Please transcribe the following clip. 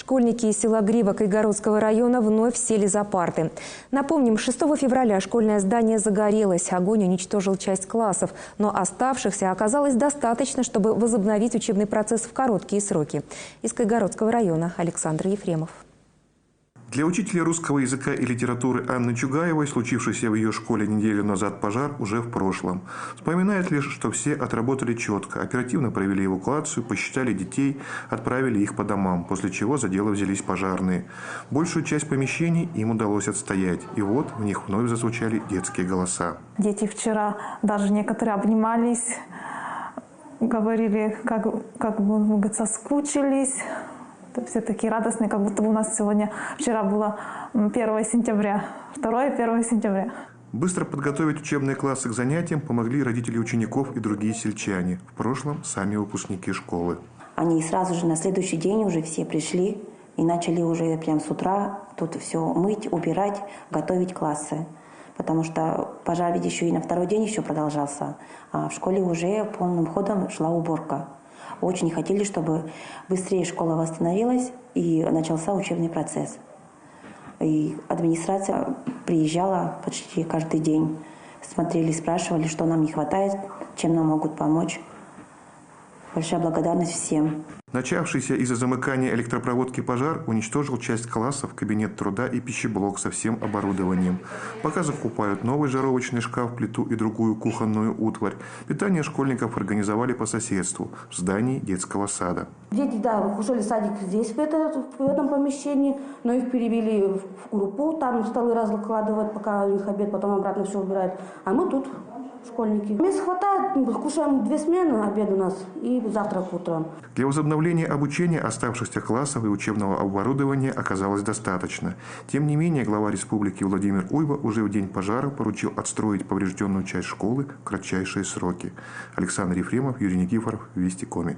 Школьники из села Грибок Кайгородского района вновь сели за парты. Напомним, 6 февраля школьное здание загорелось. Огонь уничтожил часть классов, но оставшихся оказалось достаточно, чтобы возобновить учебный процесс в короткие сроки. Из Кайгородского района Александр Ефремов. Для учителя русского языка и литературы Анны Чугаевой случившийся в ее школе неделю назад пожар уже в прошлом. Вспоминает лишь, что все отработали четко, оперативно провели эвакуацию, посчитали детей, отправили их по домам, после чего за дело взялись пожарные. Большую часть помещений им удалось отстоять, и вот в них вновь зазвучали детские голоса. Дети вчера даже некоторые обнимались, говорили, как бы соскучились. Все такие радостные, как будто бы у нас вчера было 1 сентября, 2-1 сентября. Быстро подготовить учебные классы к занятиям помогли родители учеников и другие сельчане. В прошлом сами выпускники школы. Они сразу же на следующий день уже все пришли и начали уже прям с утра тут все мыть, убирать, готовить классы. Потому что пожар ведь еще и на второй день еще продолжался. А в школе уже полным ходом шла уборка. Очень хотели, чтобы быстрее школа восстановилась и начался учебный процесс. И администрация приезжала почти каждый день. Смотрели, спрашивали, что нам не хватает, чем нам могут помочь. Большая благодарность всем. Начавшийся из-за замыкания электропроводки пожар уничтожил часть классов, кабинет труда и пищеблок со всем оборудованием. Пока закупают новый жаровочный шкаф, плиту и другую кухонную утварь. Питание школьников организовали по соседству, в здании детского сада. Дети, да, ушли в садик здесь, в этом помещении, но их перевели в группу, там столы раскладывают, пока у них обед, потом обратно все убирают. А мы тут, школьники. Мест хватает, кушаем 2 смены, обед у нас и завтрак утром. Для возобновления обучения оставшихся классов и учебного оборудования оказалось достаточно. Тем не менее, глава республики Владимир Уйва уже в день пожара поручил отстроить поврежденную часть школы в кратчайшие сроки. Александр Ефремов, Юрий Никифоров, Вести Коми.